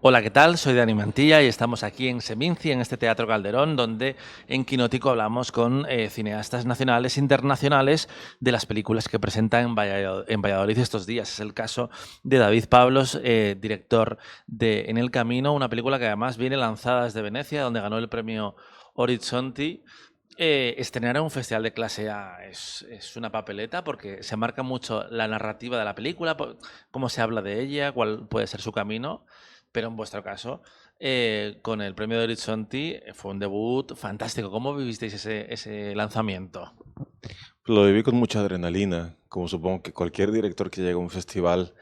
Hola, ¿qué tal? Soy Dani Mantilla y estamos aquí en Seminci, en este Teatro Calderón, donde en Quinótico hablamos con cineastas nacionales e internacionales de las películas que presentan en Valladolid estos días. Es el caso de David Pablos, director de En el Camino, una película que además viene lanzada desde Venecia, donde ganó el premio Horizonti. Estrenar en un festival de clase A es una papeleta porque se marca mucho la narrativa de la película, cómo se habla de ella, cuál puede ser su camino. Pero en vuestro caso, con el premio de Horizonti, fue un debut fantástico. ¿Cómo vivisteis ese lanzamiento? Lo viví con mucha adrenalina, como supongo que cualquier director que llega a un festival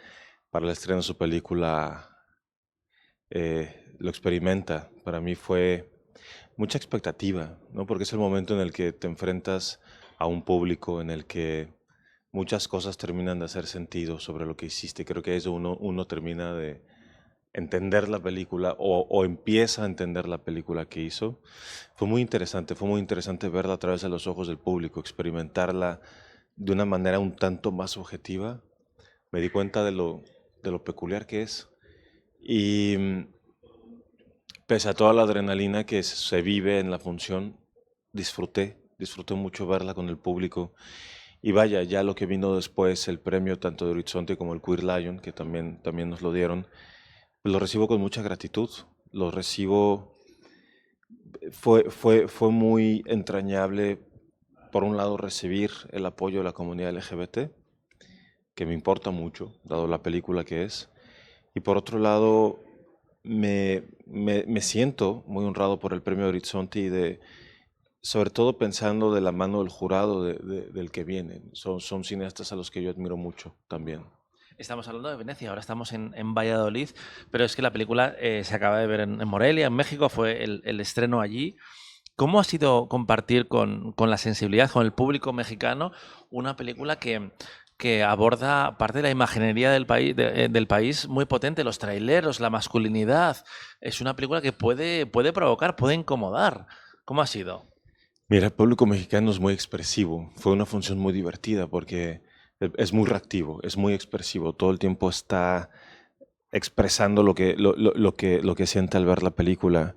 para el estreno de su película lo experimenta. Para mí fue mucha expectativa, ¿no? Porque es el momento en el que te enfrentas a un público en el que muchas cosas terminan de hacer sentido sobre lo que hiciste. Creo que eso uno termina de entender la película o empieza a entender la película que hizo. Fue muy interesante verla a través de los ojos del público, experimentarla de una manera un tanto más objetiva. Me di cuenta de lo peculiar que es. Y pese a toda la adrenalina que se vive en la función, disfruté mucho verla con el público. Y vaya, ya lo que vino después, el premio tanto de Horizonte como el Queer Lion, que también nos lo dieron, lo recibo con mucha gratitud. Lo recibo, fue muy entrañable, por un lado, recibir el apoyo de la comunidad LGBT, que me importa mucho, dado la película que es. Y por otro lado, me siento muy honrado por el premio Horizonte y sobre todo pensando de la mano del jurado del que vienen. Son cineastas a los que yo admiro mucho también. Estamos hablando de Venecia, ahora estamos en Valladolid, pero es que la película se acaba de ver en Morelia, en México, fue el estreno allí. ¿Cómo ha sido compartir con la sensibilidad, con el público mexicano, una película que aborda parte de la imaginería del país muy potente, los traileros, la masculinidad? Es una película que puede provocar, puede incomodar. ¿Cómo ha sido? Mira, el público mexicano es muy expresivo. Fue una función muy divertida porque es muy reactivo, es muy expresivo. Todo el tiempo está expresando lo que siente al ver la película.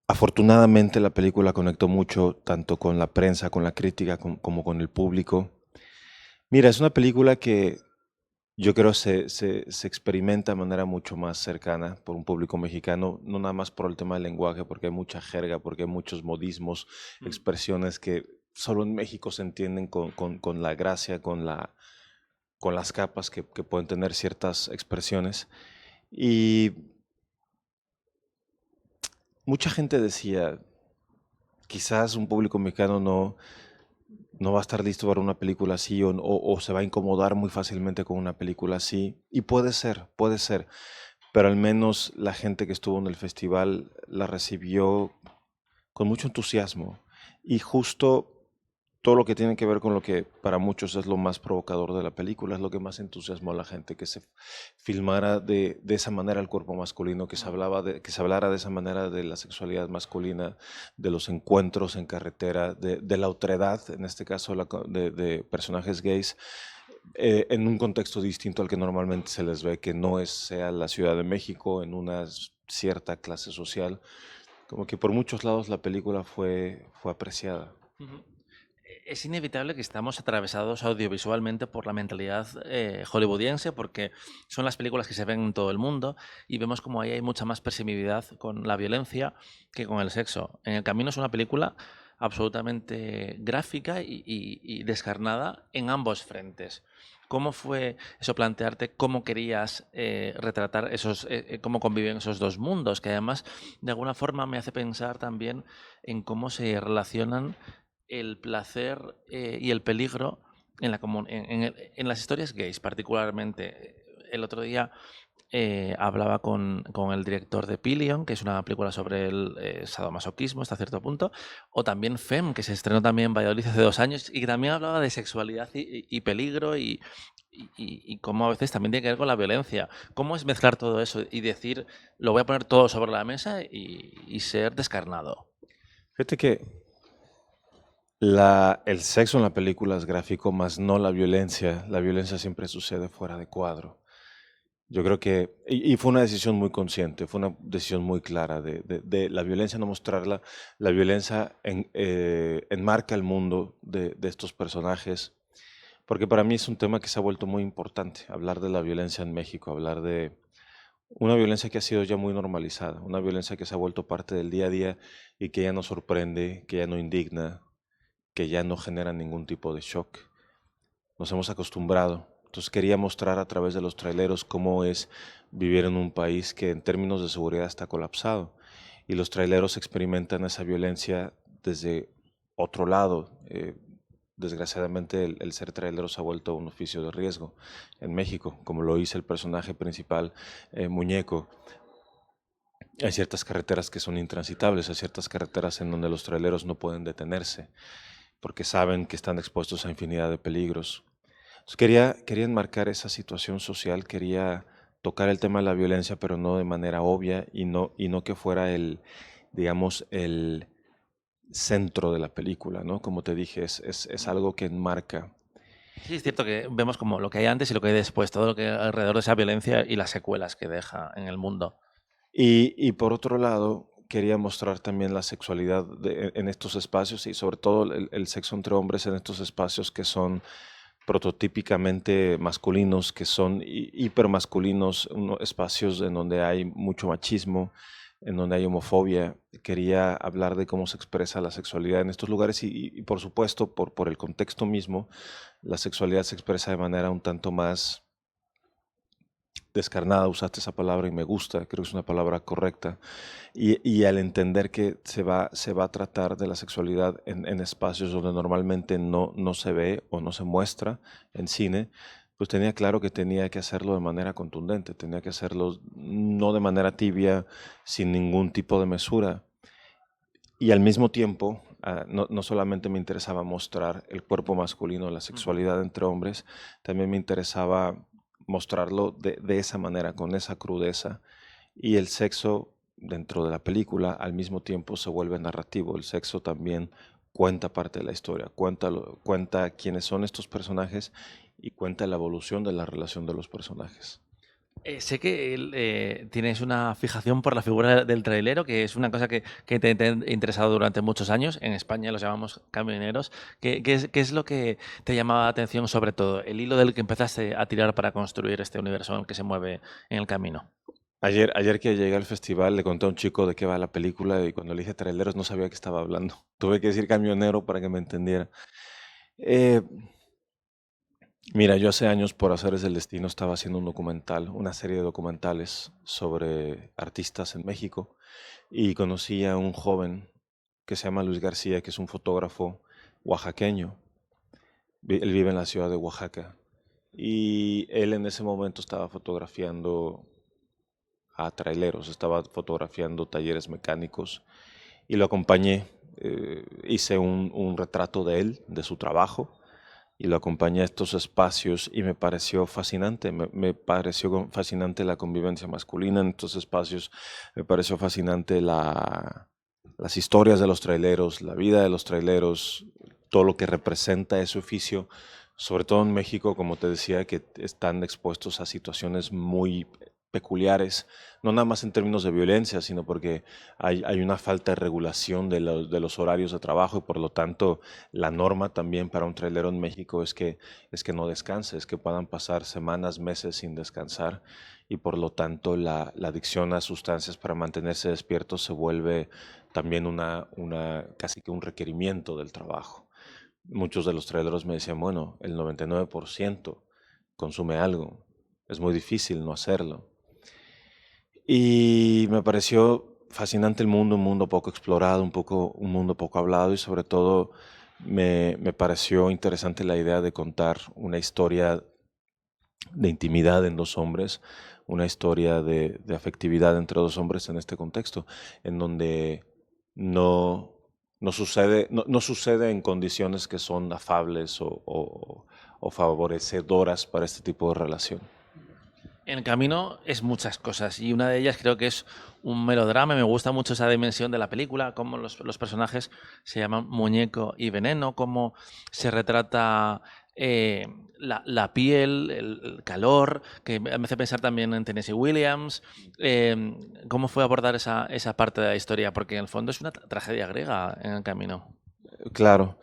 Afortunadamente la película conectó mucho tanto con la prensa, con la crítica, como con el público. Mira, es una película que yo creo se experimenta de manera mucho más cercana por un público mexicano, no nada más por el tema del lenguaje, porque hay mucha jerga, porque hay muchos modismos, Mm. expresiones que solo en México se entienden con la gracia, con las capas que pueden tener ciertas expresiones. Y mucha gente decía, quizás un público mexicano no va a estar listo para una película así o se va a incomodar muy fácilmente con una película así. Y puede ser, pero al menos la gente que estuvo en el festival la recibió con mucho entusiasmo. Y justo todo lo que tiene que ver con lo que para muchos es lo más provocador de la película, es lo que más entusiasmó a la gente, que se filmara de esa manera el cuerpo masculino, que se hablara de esa manera de la sexualidad masculina, de los encuentros en carretera, de la otredad, en este caso de personajes gays, en un contexto distinto al que normalmente se les ve, que no sea la Ciudad de México, en una cierta clase social. Como que por muchos lados la película fue apreciada. Ujú. Es inevitable que estamos atravesados audiovisualmente por la mentalidad hollywoodiense, porque son las películas que se ven en todo el mundo y vemos como ahí hay mucha más permisividad con la violencia que con el sexo. En el Camino es una película absolutamente gráfica y descarnada en ambos frentes. ¿Cómo fue eso plantearte cómo querías retratar cómo conviven esos dos mundos? Que además de alguna forma me hace pensar también en cómo se relacionan el placer y el peligro en las historias gays, particularmente. El otro día hablaba con el director de Pillion, que es una película sobre el sadomasoquismo hasta cierto punto, o también Fem, que se estrenó también en Valladolid hace 2 años, y que también hablaba de sexualidad y peligro y cómo a veces también tiene que ver con la violencia. ¿Cómo es mezclar todo eso y decir, lo voy a poner todo sobre la mesa y ser descarnado? Fíjate que el sexo en la película es gráfico, más no la violencia. La violencia siempre sucede fuera de cuadro. Yo creo que, y fue una decisión muy consciente, fue una decisión muy clara de la violencia, no mostrarla. La violencia enmarca el mundo de estos personajes, porque para mí es un tema que se ha vuelto muy importante, hablar de la violencia en México, hablar de una violencia que ha sido ya muy normalizada, una violencia que se ha vuelto parte del día a día y que ya no sorprende, que ya no indigna, que ya no genera ningún tipo de shock. Nos hemos acostumbrado. Entonces quería mostrar a través de los traileros cómo es vivir en un país que en términos de seguridad está colapsado. Y los traileros experimentan esa violencia desde otro lado. Desgraciadamente el ser trailero se ha vuelto un oficio de riesgo en México, como lo dice el personaje principal, Muñeco. Hay ciertas carreteras que son intransitables, hay ciertas carreteras en donde los traileros no pueden detenerse porque saben que están expuestos a infinidad de peligros. Entonces quería enmarcar esa situación social, quería tocar el tema de la violencia, pero no de manera obvia y no que fuera digamos, el centro de la película, ¿no? Como te dije, es algo que enmarca. Sí, es cierto que vemos como lo que hay antes y lo que hay después, todo lo que hay alrededor de esa violencia y las secuelas que deja en el mundo. Y por otro lado, quería mostrar también la sexualidad en estos espacios y sobre todo el sexo entre hombres en estos espacios que son prototípicamente masculinos, que son hipermasculinos, espacios en donde hay mucho machismo, en donde hay homofobia. Quería hablar de cómo se expresa la sexualidad en estos lugares y por supuesto, por el contexto mismo, la sexualidad se expresa de manera un tanto más descarnada, usaste esa palabra y me gusta, creo que es una palabra correcta, y al entender que se va a tratar de la sexualidad en espacios donde normalmente no se ve o no se muestra en cine, pues tenía claro que tenía que hacerlo de manera contundente, tenía que hacerlo no de manera tibia, sin ningún tipo de mesura. Y al mismo tiempo, no solamente me interesaba mostrar el cuerpo masculino, la Ujú. sexualidad entre hombres, también me interesaba mostrarlo de esa manera, con esa crudeza. Y el sexo dentro de la película al mismo tiempo se vuelve narrativo. El sexo también cuenta parte de la historia, cuenta quiénes son estos personajes y cuenta la evolución de la relación de los personajes. Sé que tienes una fijación por la figura del trailero, que es una cosa que te ha interesado durante muchos años. En España los llamamos camioneros. Qué es lo que te llamaba la atención sobre todo? El hilo del que empezaste a tirar para construir este universo en el que se mueve en el camino. Ayer que llegué al festival le conté a un chico de qué va la película y cuando le dije traileros no sabía qué estaba hablando. Tuve que decir camionero para que me entendiera. Eh, Mira, yo hace años por azares del destino estaba haciendo un documental, una serie de documentales sobre artistas en México y conocí a un joven que se llama Luis García, que es un fotógrafo oaxaqueño. Él vive en la ciudad de Oaxaca y él en ese momento estaba fotografiando a traileros, estaba fotografiando talleres mecánicos y lo acompañé. Hice un retrato de él, de su trabajo y lo acompañé a estos espacios y me pareció fascinante, me pareció fascinante la convivencia masculina en estos espacios, me pareció fascinante las historias de los traileros, la vida de los traileros, todo lo que representa ese oficio, sobre todo en México, como te decía, que están expuestos a situaciones muy peculiares, no nada más en términos de violencia, sino porque hay una falta de regulación de los horarios de trabajo y por lo tanto la norma también para un trailero en México es que no descanse, es que puedan pasar semanas, meses sin descansar y por lo tanto la adicción a sustancias para mantenerse despiertos se vuelve también casi que un requerimiento del trabajo. Muchos de los traileros me decían, bueno, el 99% consume algo, es muy difícil no hacerlo. Y me pareció fascinante el mundo, un mundo poco explorado, un mundo poco hablado y sobre todo me pareció interesante la idea de contar una historia de intimidad en dos hombres, una historia de afectividad entre dos hombres en este contexto, en donde no, no sucede en condiciones que son afables o favorecedoras para este tipo de relación. En el camino es muchas cosas y una de ellas creo que es un melodrama. Me gusta mucho esa dimensión de la película, cómo los personajes se llaman Muñeco y Veneno, cómo se retrata eh, la piel, el calor, que me hace pensar también en Tennessee Williams. ¿Cómo fue abordar esa parte de la historia? Porque en el fondo es una tragedia griega en el camino. Claro.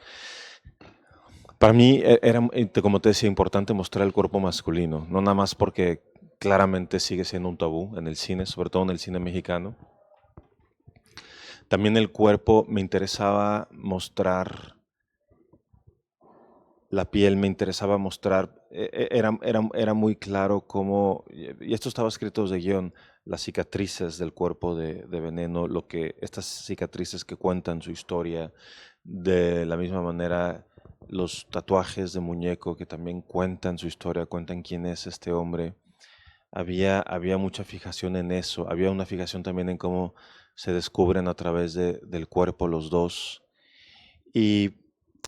Para mí era, como te decía, importante mostrar el cuerpo masculino, no nada más porque claramente sigue siendo un tabú en el cine, sobre todo en el cine mexicano. También el cuerpo me interesaba mostrar, la piel me interesaba mostrar, era muy claro cómo, y esto estaba escrito de guión, las cicatrices del cuerpo de Veneno, estas cicatrices que cuentan su historia, de la misma manera los tatuajes de muñeco que también cuentan su historia, cuentan quién es este hombre. Había mucha fijación en eso, había una fijación también en cómo se descubren a través del cuerpo los dos. Y,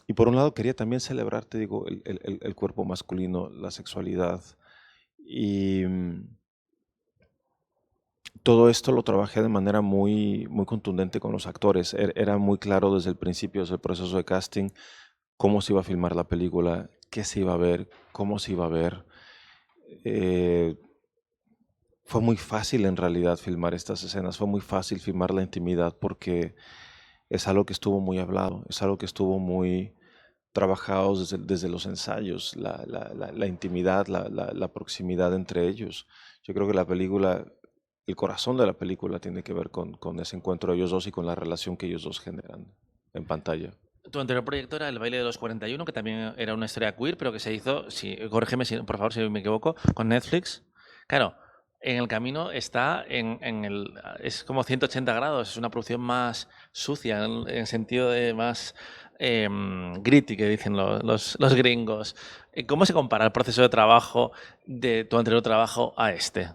y por un lado quería también celebrar, te digo, el cuerpo masculino, la sexualidad. Y todo esto lo trabajé de manera muy, muy contundente con los actores. Era muy claro desde el principio, desde el proceso de casting, cómo se iba a filmar la película, qué se iba a ver, cómo se iba a ver. Eh, Fue muy fácil en realidad filmar estas escenas, fue muy fácil filmar la intimidad porque es algo que estuvo muy hablado, es algo que estuvo muy trabajado desde los ensayos, la intimidad, la proximidad entre ellos. Yo creo que la película, el corazón de la película tiene que ver con ese encuentro de ellos dos y con la relación que ellos dos generan en pantalla. Tu anterior proyecto era El baile de los 41, que también era una historia queer, pero que se hizo, corrígeme por favor si me equivoco, con Netflix. Claro, en el camino está es como 180 grados, es una producción más sucia, en sentido de más gritty, que dicen los gringos. ¿Cómo se compara el proceso de trabajo de tu anterior trabajo a este?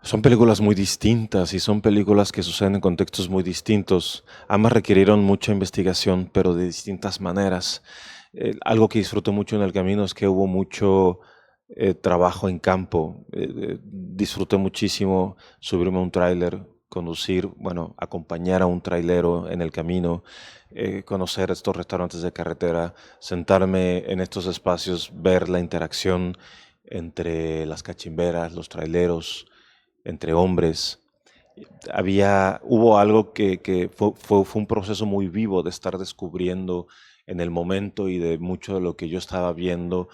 Son películas muy distintas y son películas que suceden en contextos muy distintos. Ambas requirieron mucha investigación, pero de distintas maneras. Algo que disfruto mucho en el camino es que hubo mucho trabajo en campo. Disfruté muchísimo subirme a un tráiler, conducir, bueno, acompañar a un trailero en el camino, conocer estos restaurantes de carretera, sentarme en estos espacios, ver la interacción entre las cachimberas, los traileros, entre hombres. Hubo algo que fue un proceso muy vivo de estar descubriendo en el momento y de mucho de lo que yo estaba viendo,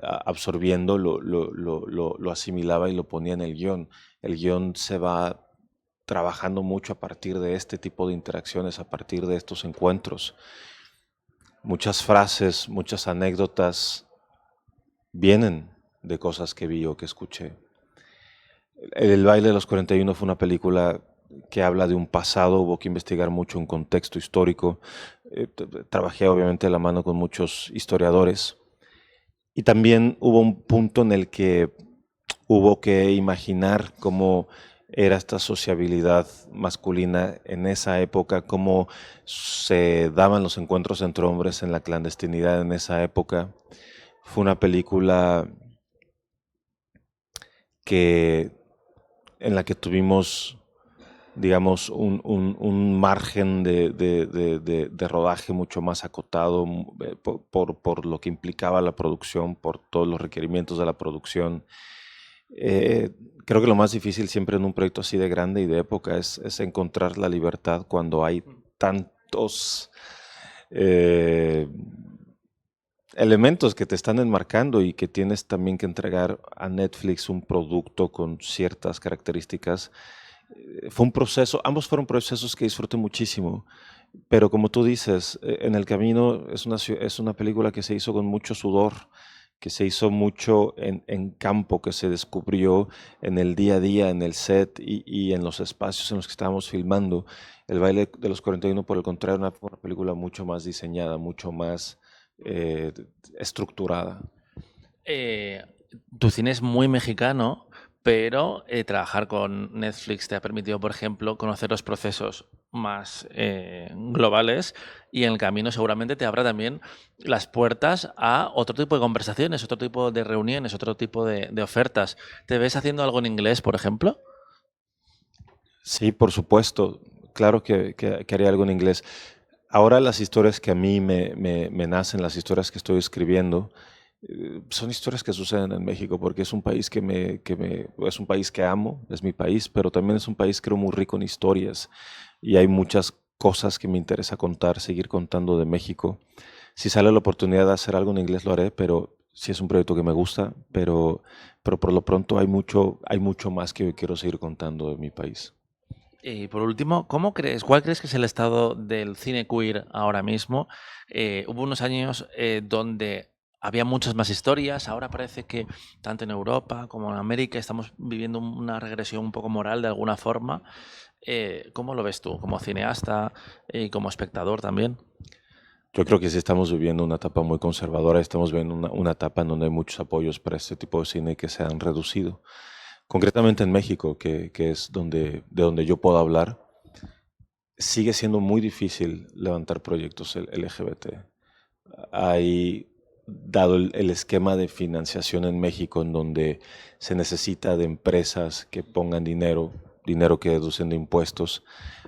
absorbiendo, lo asimilaba y lo ponía en el guión. El guión se va trabajando mucho a partir de este tipo de interacciones, a partir de estos encuentros. Muchas frases, muchas anécdotas vienen de cosas que vi o que escuché. El baile de los 41 fue una película que habla de un pasado, hubo que investigar mucho un contexto histórico. Trabajé obviamente de la mano con muchos historiadores y también hubo un punto en el que hubo que imaginar cómo era esta sociabilidad masculina en esa época, cómo se daban los encuentros entre hombres en la clandestinidad en esa época. Fue una película que en la que tuvimos, digamos, un margen de rodaje mucho más acotado por lo que implicaba la producción, por todos los requerimientos de la producción. Eh, Creo que lo más difícil siempre en un proyecto así de grande y de época es encontrar la libertad cuando hay tantos eh, elementos que te están enmarcando y que tienes también que entregar a Netflix un producto con ciertas características. Fue un proceso, ambos fueron procesos que disfruté muchísimo, pero como tú dices, En el Camino es una película que se hizo con mucho sudor, que se hizo mucho en campo, que se descubrió en el día a día, en el set y en los espacios en los que estábamos filmando. El baile de los 41, por el contrario, fue una película mucho más diseñada, mucho más eh, estructurada. Eh, Tu cine es muy mexicano, pero trabajar con Netflix te ha permitido, por ejemplo, conocer los procesos más globales y en el camino seguramente te abra también las puertas a otro tipo de conversaciones, otro tipo de reuniones, otro tipo de ofertas. ¿Te ves haciendo algo en inglés, por ejemplo? Sí, por supuesto. Claro que haría algo en inglés. ahora las historias que a mí me nacen, las historias que estoy escribiendo, son historias que suceden en México, porque es un país es un país que amo, es mi país, pero también es un país creo muy rico en historias y hay muchas cosas que me interesa contar, seguir contando de México. Si sale la oportunidad de hacer algo en inglés lo haré, pero sí es un proyecto que me gusta, pero por lo pronto hay mucho más que yo quiero seguir contando de mi país. Y por último, cuál crees que es el estado del cine queer ahora mismo? Hubo unos años donde había muchas más historias, ahora parece que tanto en Europa como en América estamos viviendo una regresión un poco moral de alguna forma. ¿Cómo lo ves tú, como cineasta y como espectador también? Yo creo que sí estamos viviendo una etapa muy conservadora, estamos viviendo una etapa en donde hay muchos apoyos para este tipo de cine que se han reducido. Concretamente en México, que es de donde yo puedo hablar, sigue siendo muy difícil levantar proyectos LGBT. Hay, dado el esquema de financiación en México, en donde se necesita de empresas que pongan dinero que deducen de impuestos,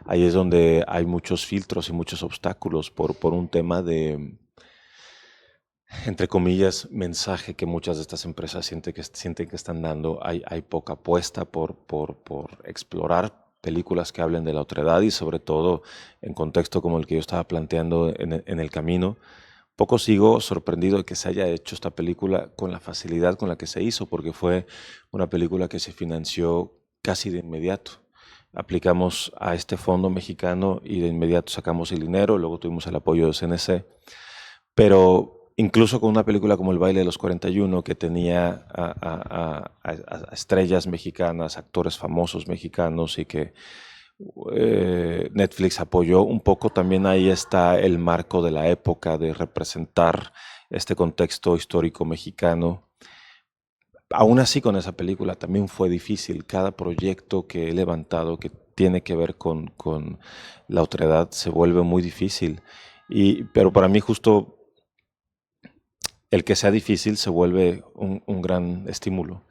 ahí es donde hay muchos filtros y muchos obstáculos por un tema de, entre comillas, mensaje que muchas de estas empresas sienten que están dando. Hay poca apuesta por explorar películas que hablen de la otredad y sobre todo en contexto como el que yo estaba planteando en el camino. Poco sigo sorprendido de que se haya hecho esta película con la facilidad con la que se hizo, porque fue una película que se financió casi de inmediato. Aplicamos a este fondo mexicano y de inmediato sacamos el dinero, luego tuvimos el apoyo de CNC, pero incluso con una película como El baile de los 41, que tenía a estrellas mexicanas, actores famosos mexicanos y que Netflix apoyó un poco, también ahí está el marco de la época, de representar este contexto histórico mexicano. Aún así con esa película también fue difícil. Cada proyecto que he levantado que tiene que ver con la otredad se vuelve muy difícil. Pero para mí justo el que sea difícil se vuelve un gran estímulo.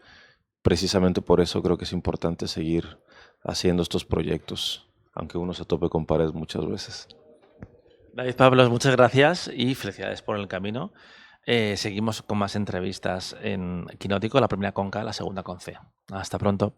Precisamente por eso creo que es importante seguir haciendo estos proyectos, aunque uno se tope con pared muchas veces. David Pablos, muchas gracias y felicidades por el camino. Seguimos con más entrevistas en Quinótico, la primera con K, la segunda con C. Hasta pronto.